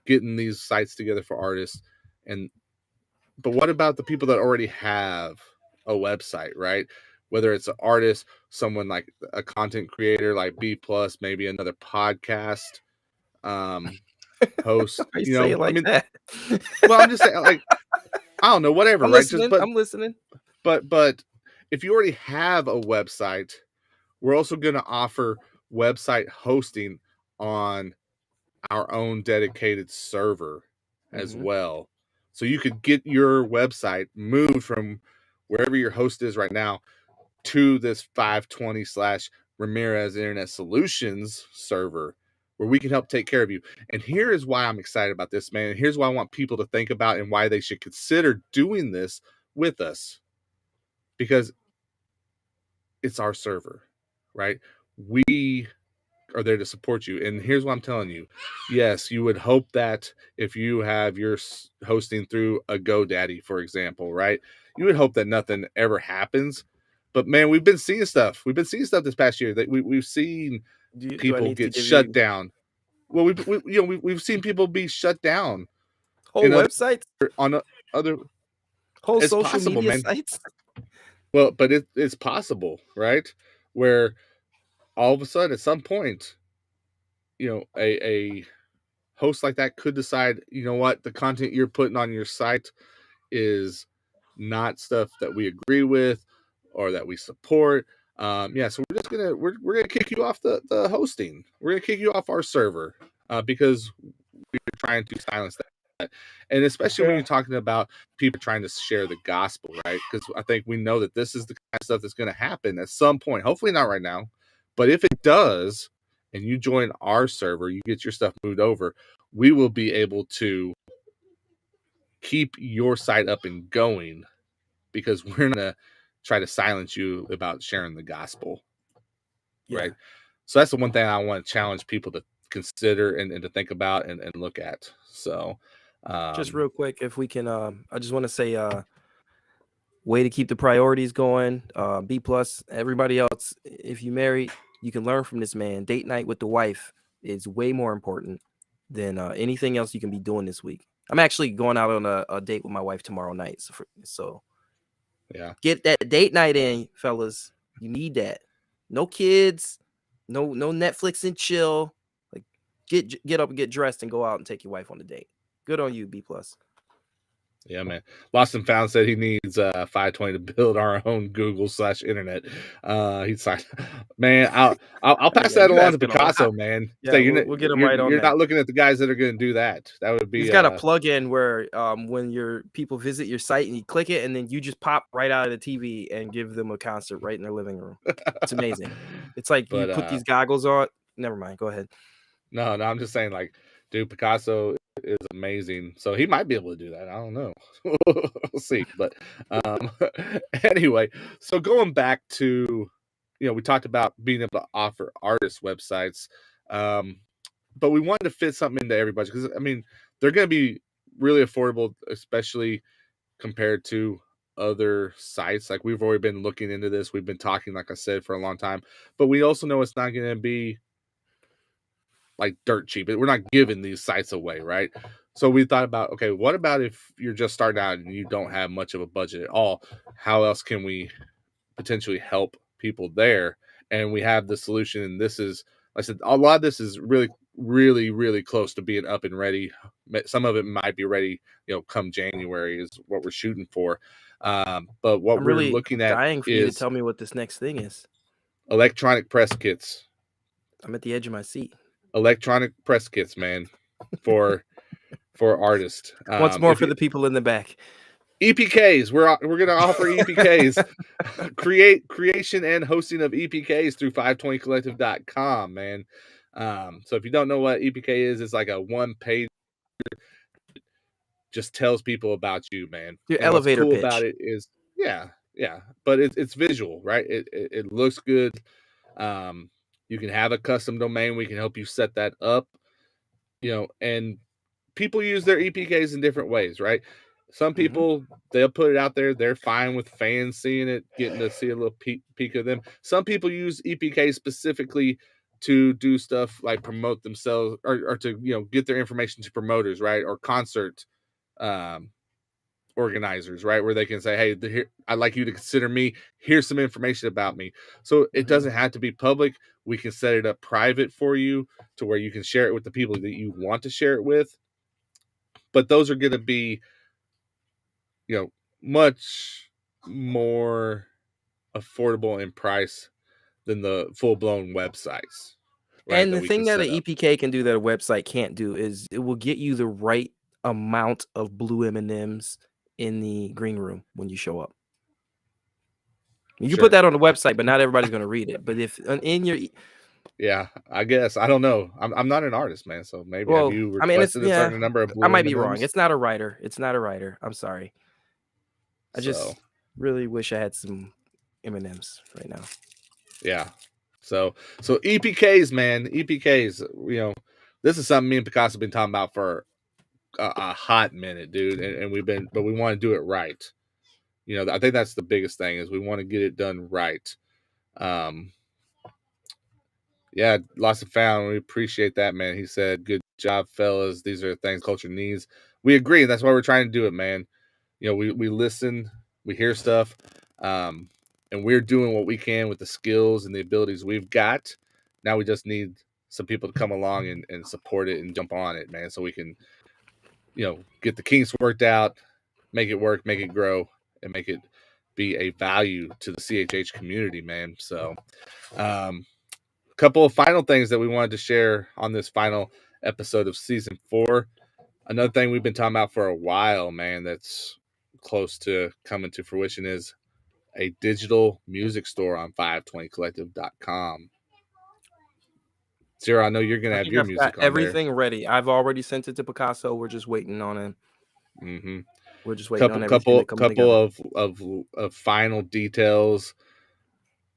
getting these sites together for artists, but what about the people that already have a website, right? Whether it's an artist, someone like a content creator like B+, maybe another podcast host. Say it like that. Well, I'm just saying, like, I don't know, whatever, I'm right? Listening. I'm listening. But if you already have a website, we're also going to offer website hosting on our own dedicated server as well. So you could get your website moved from wherever your host is right now to this 520/Ramirez Internet Solutions server where we can help take care of you. And here is why I'm excited about this, man. And here's why I want people to think about and why they should consider doing this with us. Because it's our server, right? We are there to support you. And here's what I'm telling you. Yes, you would hope that if you have your hosting through a GoDaddy, for example, right? You would hope that nothing ever happens. But man, we've been seeing stuff. We've been seeing stuff this past year that we've seen people get shut down. Well, we've seen people be shut down. Whole websites on other whole social media sites. Well, but it's possible, right? Where all of a sudden, at some point, a host like that could decide, you know what, the content you're putting on your site is not stuff that we agree with or that we support. So we're gonna kick you off the hosting. We're gonna kick you off our server because we're trying to silence that. And especially when you're talking about people trying to share the gospel, right? Because I think we know that this is the kind of stuff that's going to happen at some point. Hopefully not right now, but if it does, and you join our server, you get your stuff moved over, we will be able to keep your site up and going because we're not going to try to silence you about sharing the gospel. Yeah. Right. So that's the one thing I want to challenge people to consider and to think about and look at. So just real quick, if we can, I just want to say, way to keep the priorities going. B+, everybody else, if you married, you can learn from this man. Date night with the wife is way more important than anything else you can be doing this week. I'm actually going out on a date with my wife tomorrow night. So yeah, get that date night in, fellas. You need that. No kids, no Netflix and chill. Like get up and get dressed and go out and take your wife on a date. Good on you, B+. Yeah, man. Lost and Found said he needs FiveTwenty to build our own Google/internet. He's like, man, I'll pass that along to Picasso, man. Yeah, so we'll get him right on You're that. not looking at the guys that are going to do that. That would be. He's got a plug-in where when your people visit your site and you click it, and then you just pop right out of the TV and give them a concert right in their living room. It's amazing. It's like you put these goggles on. Never mind. Go ahead. No, I'm just saying, like, dude, Picasso is amazing. So he might be able to do that. I don't know. We'll see. But anyway, so going back to, we talked about being able to offer artist websites, but we wanted to fit something into everybody because, I mean, they're going to be really affordable, especially compared to other sites. Like, we've already been looking into this. We've been talking, like I said, for a long time, but we also know it's not going to be like dirt cheap. We're not giving these sites away, right? So we thought about, okay, what about if you're just starting out and you don't have much of a budget at all? How else can we potentially help people there? And we have the solution. And this is, like I said, a lot of this is really, really, really close to being up and ready. Some of it might be ready, come January is what we're shooting for. But what we're really looking at dying for you to tell me what this next thing is. Electronic press kits. I'm at the edge of my seat. Electronic press kits, man, for artists. Once more for the people in the back. EPKs. We're going to offer EPKs, creation and hosting of EPKs through FiveTwentyCollective.com, man. So if you don't know what EPK is, it's like a one-page, just tells people about you, man. Your elevator what's cool pitch. About it is, yeah, but it's visual, right? It looks good. You can have a custom domain. We can help you set that up, and people use their EPKs in different ways, right? Some people, they'll put it out there. They're fine with fans seeing it, getting to see a little peek of them. Some people use EPK specifically to do stuff like promote themselves or to, get their information to promoters, right? Or concert organizers, right? Where they can say, hey, I'd like you to consider me. Here's some information about me. So it doesn't have to be public. We can set it up private for you to where you can share it with the people that you want to share it with. But those are going to be, much more affordable in price than the full-blown websites. Right, and the thing that an EPK can do that a website can't do is it will get you the right amount of blue M&Ms in the green room when you show up. You can put that on the website, but not everybody's going to read it. But if in your... Yeah, I guess. I don't know. I'm not an artist, man. So maybe have you requested a certain number of blue I might M&Ms? be wrong. It's not a writer. I'm sorry. I just really wish I had some M&Ms right now. Yeah. So EPKs, man. EPKs, this is something me and Picasso have been talking about for a hot minute, dude. And but we want to do it right. I think that's the biggest thing is we want to get it done right. Yeah, Lost and Found. We appreciate that, man. He said, good job, fellas. These are things culture needs. We agree. That's why we're trying to do it, man. We listen, we hear stuff, and we're doing what we can with the skills and the abilities we've got. Now we just need some people to come along and support it and jump on it, man, so we can, get the kinks worked out, make it work, make it grow, and make it be a value to the CHH community, man. So a couple of final things that we wanted to share on this final episode of season 4. Another thing we've been talking about for a while, man, that's close to coming to fruition is a digital music store on FiveTwentyCollective.com. Zero, I know you're gonna have your music on everything ready. I've already sent it to Picasso. We're just waiting on it. Mm-hmm. We're just waiting on everything to come together. of final details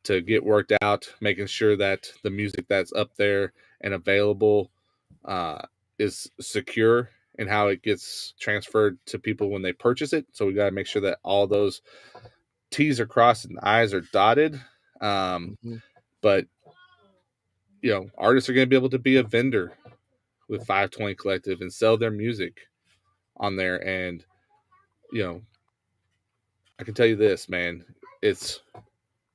to get worked out, making sure that the music that's up there and available is secure and how it gets transferred to people when they purchase it. So we got to make sure that all those T's are crossed and I's are dotted. But artists are going to be able to be a vendor with 520 Collective and sell their music on there. And I can tell you this, man, it's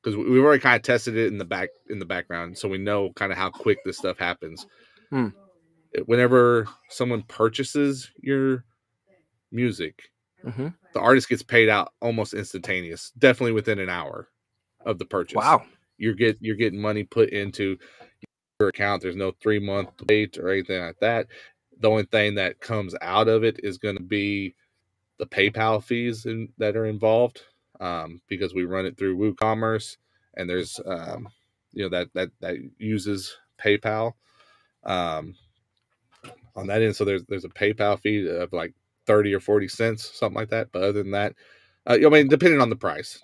because we've already kind of tested it in the background, so we know kind of how quick this stuff happens. Whenever someone purchases your music, the artist gets paid out almost instantaneous, definitely within an hour of the purchase. Wow. You're getting money put into your account. There's no 3-month wait or anything like that. The only thing that comes out of it is going to be the PayPal fees that are involved, because we run it through WooCommerce, and there's that uses PayPal on that end. So there's a PayPal fee of like 30 or 40 cents, something like that. But other than that, depending on the price.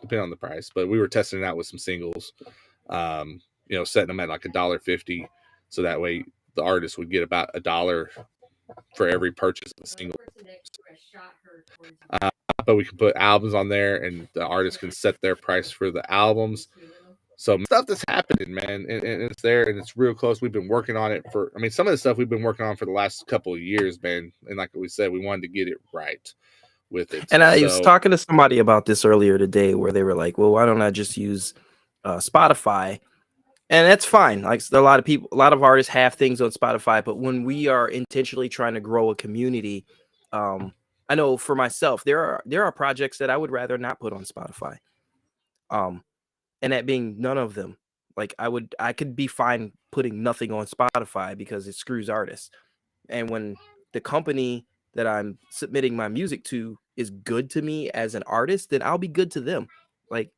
But we were testing it out with some singles, setting them at like $1.50, so that way the artist would get about $1 for every purchase of a single. But we can put albums on there, and the artist can set their price for the albums. So stuff that's happening, man, and it's there, and it's real close. We've been working on it some of the stuff we've been working on for the last couple of years, man. And like we said, we wanted to get it right with it. And I was talking to somebody about this earlier today, where they were like, well, why don't I just use Spotify? And that's fine. Like, a lot of artists have things on Spotify, but when we are intentionally trying to grow a community, I know for myself, there are projects that I would rather not put on Spotify. And that being none of them. Like, I could be fine putting nothing on Spotify because it screws artists. And when the company that I'm submitting my music to is good to me as an artist, then I'll be good to them. Like,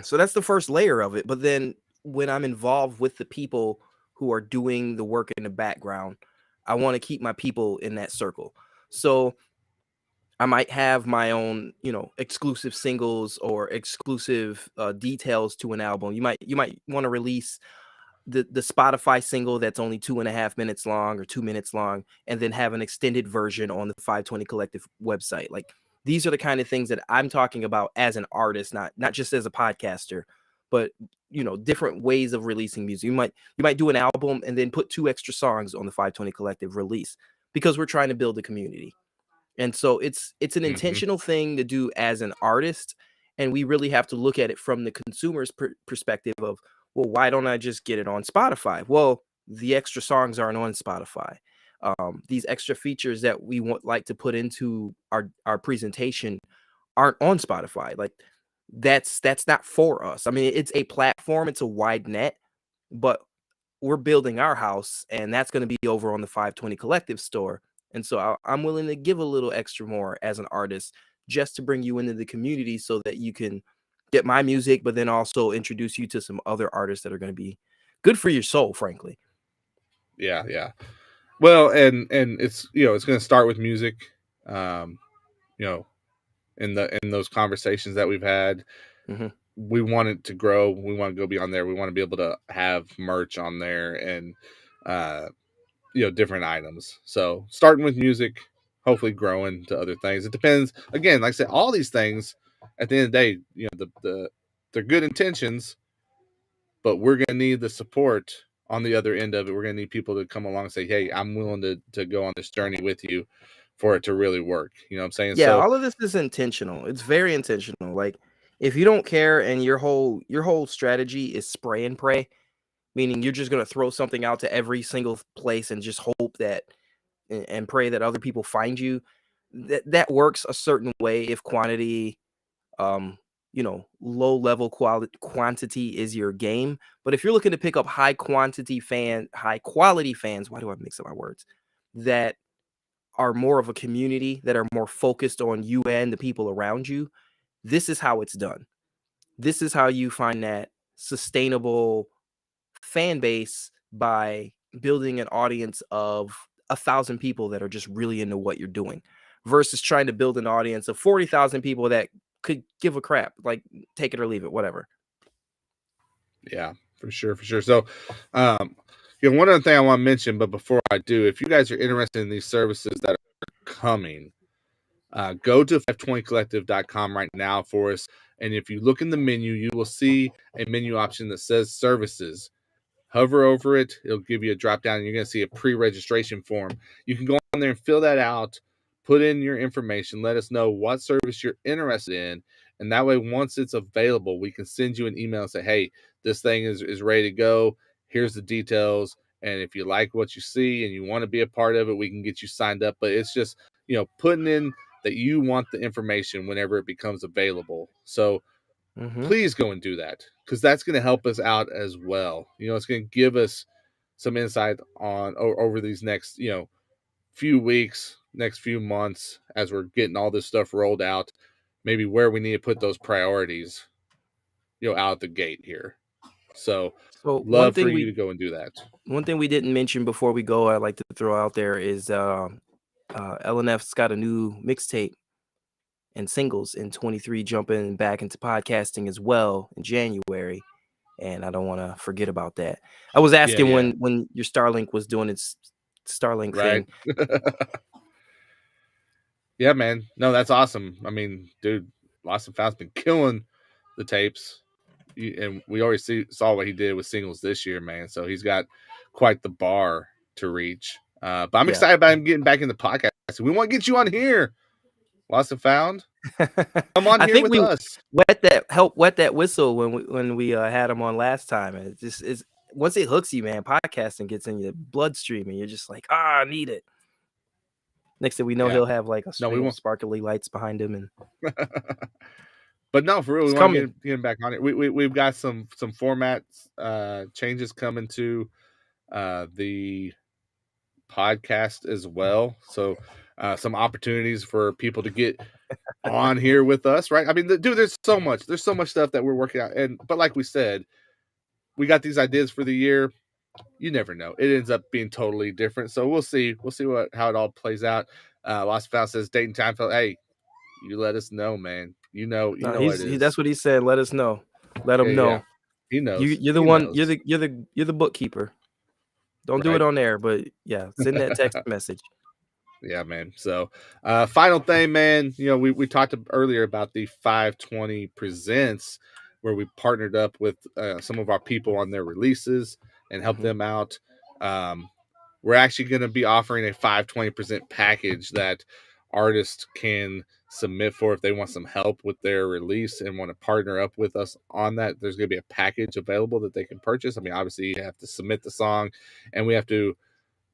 so that's the first layer of it. But then when I'm involved with the people who are doing the work in the background, I want to keep my people in that circle. So I might have my own, exclusive singles or exclusive details to an album. You might want to release the Spotify single that's only 2.5 minutes long or 2 minutes long, and then have an extended version on the 520 Collective website. Like, these are the kind of things that I'm talking about as an artist, not just as a podcaster, but different ways of releasing music. You might do an album and then put 2 extra songs on the 520 Collective release, because we're trying to build a community. And so it's an intentional thing to do as an artist, and we really have to look at it from the consumer's perspective of, well, why don't I just get it on Spotify? Well, the extra songs aren't on Spotify. These extra features that we like to put into our presentation aren't on Spotify. Like, that's not for us. I mean, it's a platform, it's a wide net, but we're building our house, and that's going to be over on the 520 Collective store. And so I'm willing to give a little extra more as an artist, just to bring you into the community so that you can get my music, but then also introduce you to some other artists that are going to be good for your soul, frankly. Yeah. Well, and it's it's going to start with music, in those conversations that we've had. We want it to grow. We want to go beyond there. We want to be able to have merch on there and different items. So starting with music, hopefully growing to other things. It depends. Again, like I said, all these things at the end of the day, they're good intentions, but we're going to need the support on the other end of it. We're going to need people to come along and say, hey, I'm willing to go on this journey with you for it to really work. You know what I'm saying? Yeah, all of this is intentional. It's very intentional. Like, if you don't care and your whole strategy is spray and pray, meaning you're just going to throw something out to every single place and just hope that and pray that other people find you. That works a certain way if quantity, low level quantity is your game. But if you're looking to pick up high quality fans, why do I mix up my words? That are more of a community, that are more focused on you and the people around you. This is how it's done. This is how you find that sustainable fan base, by building an audience of 1,000 people that are just really into what you're doing, versus trying to build an audience of 40,000 people that could give a crap, like take it or leave it, whatever. Yeah, for sure. So, one other thing I want to mention, but before I do, if you guys are interested in these services that are coming, go to FiveTwentyCollective.com right now for us. And if you look in the menu, you will see a menu option that says services. Hover over it. It'll give you a drop down and you're going to see a pre-registration form. You can go on there and fill that out, put in your information, let us know what service you're interested in. And that way, once it's available, we can send you an email and say, hey, this thing is ready to go. Here's the details. And if you like what you see and you want to be a part of it, we can get you signed up. But it's just, putting in that you want the information whenever it becomes available. So please go and do that, because that's going to help us out as well. It's going to give us some insight on over these next, few weeks, next few months, as we're getting all this stuff rolled out, maybe where we need to put those priorities, out the gate here. So love for you to go and do that. One thing we didn't mention before we go, I'd like to throw out there is LNF's got a new mixtape and singles in 23, jumping back into podcasting as well in January. And I don't want to forget about that. I was asking when your Starlink was doing its Starlink thing. Yeah, man. No, that's awesome. I mean, dude, Lost and Found's been killing the tapes. And we already saw what he did with singles this year, man. So he's got quite the bar to reach. But I'm excited about him getting back in the podcast. We want to get you on here, Lost and Found. Come on here with us. Help wet that whistle when we had him on last time. It just is, once it hooks you, man, podcasting gets in your bloodstream and you're just like, I need it. Next thing we know, he'll have like a string of sparkly lights behind him. And but no, for real, we want to get him back on it. We've got some format changes coming to the podcast as well. So some opportunities for people to get on here with us, right? I mean, dude, there's so much stuff that we're working out. But like we said, we got these ideas for the year. You never know. It ends up being totally different. So we'll see how it all plays out. Lost Found says Dayton Timefeld. Hey, you let us know, man. You know what it is. That's what he said. Let us know. Let him know. Yeah. He knows. You're the one. Knows. You're the bookkeeper. Don't do it on air, but yeah, send that text message. Yeah, man. So, final thing, man. We talked earlier about the 520 Presents, where we partnered up with some of our people on their releases and helped them out. We're actually going to be offering a 520% package that artists can submit for if they want some help with their release and want to partner up with us on that. There's going to be a package available that they can purchase. I mean, obviously you have to submit the song, and we have to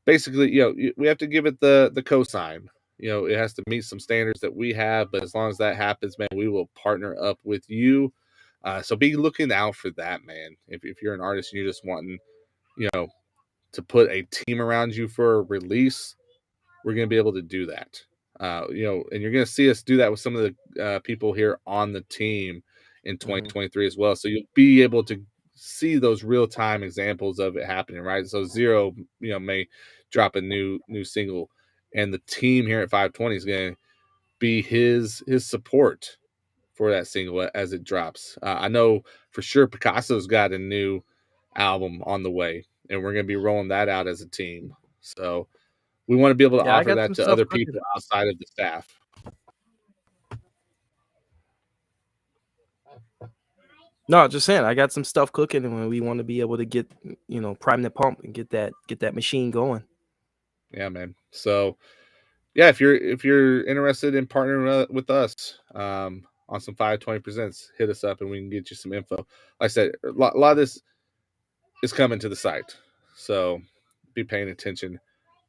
basically, we have to give it the cosign. It has to meet some standards that we have, but as long as that happens, man, we will partner up with you. So be looking out for that, man. If you're an artist and you're just wanting, to put a team around you for a release, we're going to be able to do that. And you're going to see us do that with some of the people here on the team in 2023 as well. So you'll be able to see those real-time examples of it happening, right? So Zero, may drop a new single, and the team here at 520 is going to be his support for that single as it drops. I know for sure Picasso's got a new album on the way, and we're going to be rolling that out as a team. So we want to be able to offer that to other people outside of the staff. No, just saying, I got some stuff cooking, and we want to be able to get, prime the pump and get that machine going. Yeah, man. So yeah, if you're interested in partnering with us on some 520 Presents, hit us up and we can get you some info. Like I said, a lot of this is coming to the site. So be paying attention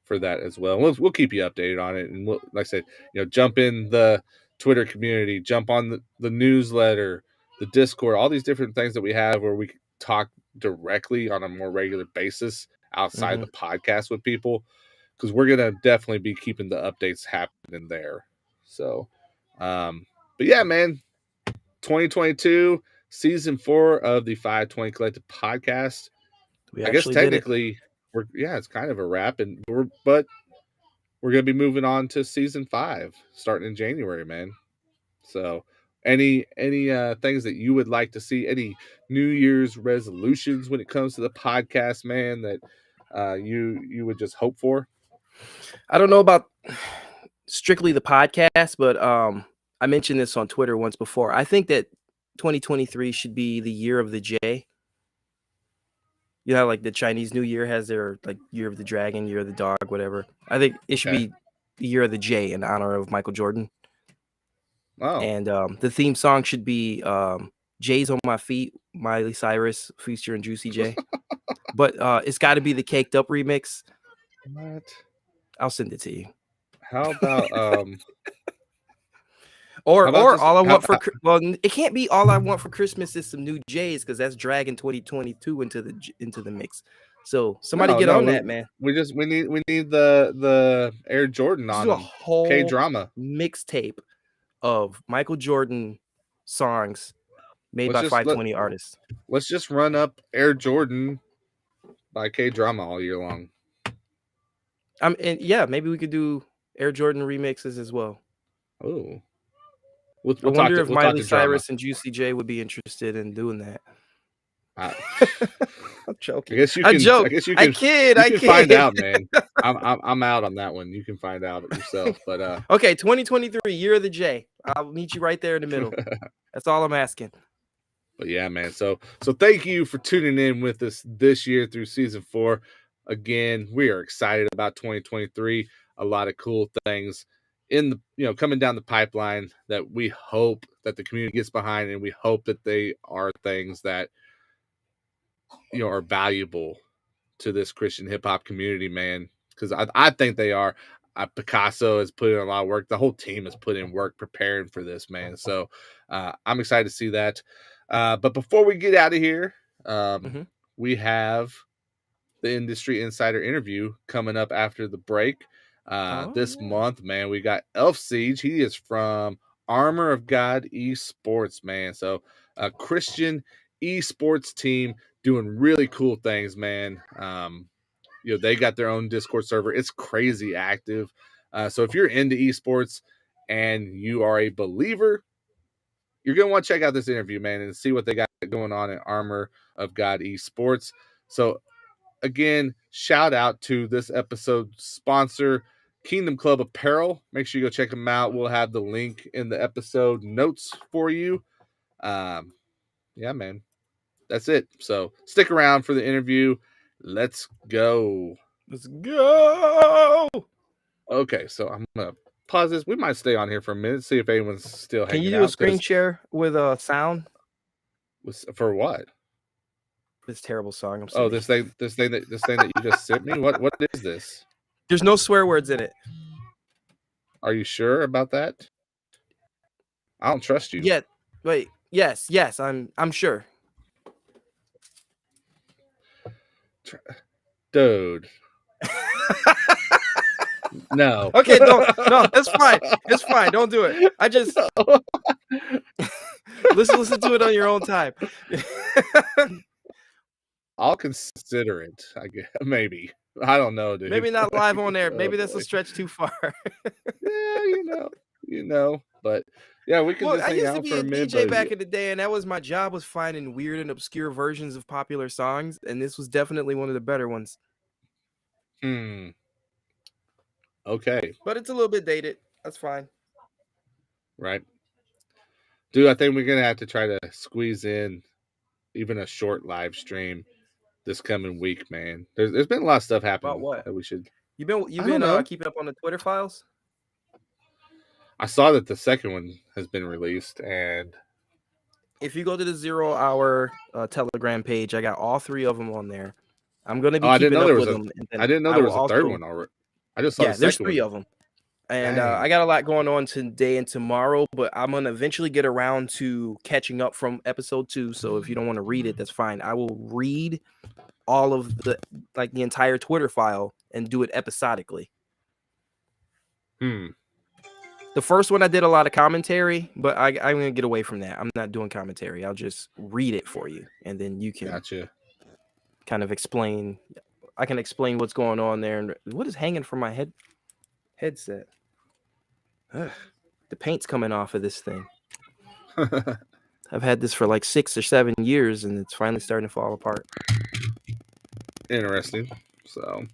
for that as well. We'll keep you updated on it, and we'll, like I said, jump in the Twitter community, jump on the newsletter, the Discord, all these different things that we have where we can talk directly on a more regular basis outside the podcast with people, because we're gonna definitely be keeping the updates happening there. So, but yeah, man, 2022 season 4 of the FiveTwenty Collective Podcast. I guess technically it's kind of a wrap, and we're gonna be moving on to season 5 starting in January, man. So any things that you would like to see, any New Year's resolutions when it comes to the podcast, man, that you would just hope for? I don't know about strictly the podcast, but I mentioned this on Twitter once before. I think that 2023 should be the year of the J. You know, like the Chinese New Year has their like year of the dragon, year of the dog, whatever. I think it should be the year of the J in honor of Michael Jordan. Oh. And the theme song should be J's on My Feet, Miley Cyrus featuring Juicy J. But it's got to be the Caked Up remix. What? I'll send it to you. How about or all I want for it can't be all I want for Christmas is some new J's, because that's dragging 2022 into the mix. So somebody get on that, man. We need the Air Jordan on a whole K-drama mixtape of Michael Jordan songs made by 520 artists. Let's just run up Air Jordan by K-drama all year long. And yeah, maybe we could do Air Jordan remixes as well. Oh. I wonder if Miley Cyrus and Juicy J would be interested in doing that. I'm joking. I kid. Find out, man. I'm out on that one. You can find out yourself. But okay, 2023, year of the J. I'll meet you right there in the middle. That's all I'm asking. But yeah, man. So thank you for tuning in with us this year through season 4. Again, we are excited about 2023. A lot of cool things in the coming down the pipeline that we hope that the community gets behind, and we hope that they are things that are valuable to this Christian hip hop community, man. Because I think they are. Picasso has put in a lot of work. The whole team has put in work preparing for this, man. So I'm excited to see that. But before we get out of here, we have the Industry Insider interview coming up after the break. This month, man, we got Elf Siege. He is from Armor of God Esports, man. So a Christian esports team doing really cool things, man. They got their own Discord server. It's crazy active. So if you're into esports and you are a believer, you're going to want to check out this interview, man, and see what they got going on at Armor of God Esports. So again, shout out to this episode sponsor, Kingdom Club Apparel. Make sure you go check them out. We'll have the link in the episode notes for you. Yeah, man. That's it. So stick around for the interview. Let's go. Okay, so I'm going to pause this. We might stay on here for a minute, see if anyone's still hanging out. Can you do a screen share with a sound? For what? This terrible song. This thing that you just sent me. What is this? There's no swear words in it. Are you sure about that? I don't trust you. Yeah. Wait. Yes. I'm sure. Dude. No. Okay. No. That's fine. It's fine. Don't do it. I just listen to it on your own time. I'll consider it. I guess maybe. I don't know, dude. Maybe not live on air. Maybe that's a stretch too far. Yeah, you know. But yeah, we can just hang out for a minute. I used to be a DJ back in the day, and that was my job, was finding weird and obscure versions of popular songs, and this was definitely one of the better ones. Okay. But it's a little bit dated. That's fine. Right. Dude, I think we're gonna have to try to squeeze in even a short live stream this coming week, man. There's been a lot of stuff happening. About what? That we should. You've been keeping up on the Twitter files? I saw that the second one has been released, and if you go to the 0 Hour Telegram page, I got all 3 of them on there. I'm gonna be I keeping didn't know up there with was them. I didn't know there was a third one already. I just saw the there's second 3 one. of them. And Dang. I got a lot going on today and tomorrow, but I'm gonna eventually get around to catching up from episode 2. So if you don't want to read it, that's fine. I will read all of the entire Twitter file and do it episodically. The first one I did a lot of commentary, but I'm gonna get away from that. I'm not doing commentary. I'll just read it for you, and then you can kind of explain. I can explain what's going on there and what is hanging from my headset. Ugh, the paint's coming off of this thing. I've had this for like 6 or 7 years, and it's finally starting to fall apart. Interesting. So,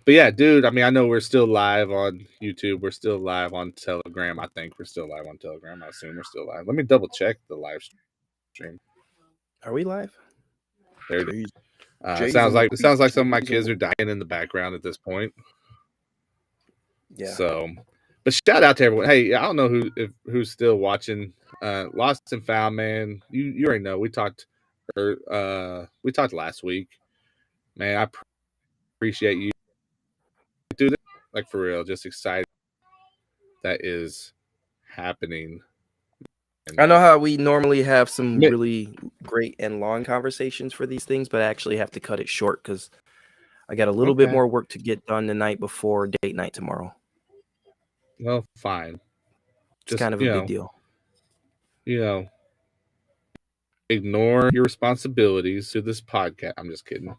but yeah, dude. I mean, I know we're still live on YouTube. We're still live on Telegram. I think we're still live on Telegram. I assume we're still live. Let me double check the live stream. Are we live? There. It sounds like some of my kids are dying in the background at this point. Yeah. So, but shout out to everyone. Hey, I don't know who's still watching. Lost and Found, man. You already know. We talked last week. Man, I appreciate you. Dude, like for real, just excited that is happening. I know how we normally have some really great and long conversations for these things, but I actually have to cut it short because I got a little bit more work to get done the night before date night tomorrow. Well, fine. It's kind of a big deal. You know, ignore your responsibilities to this podcast. I'm just kidding.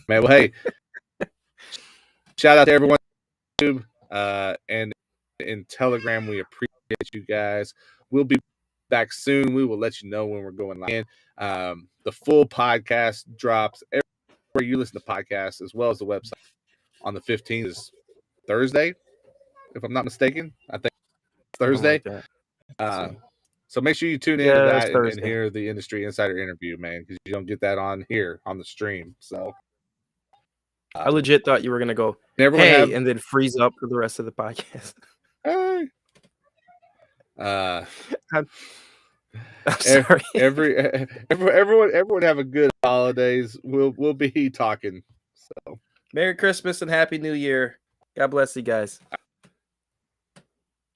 Man, well, hey, shout out to everyone on YouTube and in Telegram. We appreciate you guys. We'll be back soon. We will let you know when we're going live. The full podcast drops everywhere you listen to podcasts, as well as the website on the 15th is Thursday, if I'm not mistaken. I think it's Thursday. So make sure you tune in to that and hear the Industry Insider interview, man, because you don't get that on here on the stream. So I legit thought you were gonna go, hey, and then freeze up for the rest of the podcast. Hey. I'm sorry. Everyone have a good holidays. We'll be talking. So Merry Christmas and Happy New Year. God bless you guys.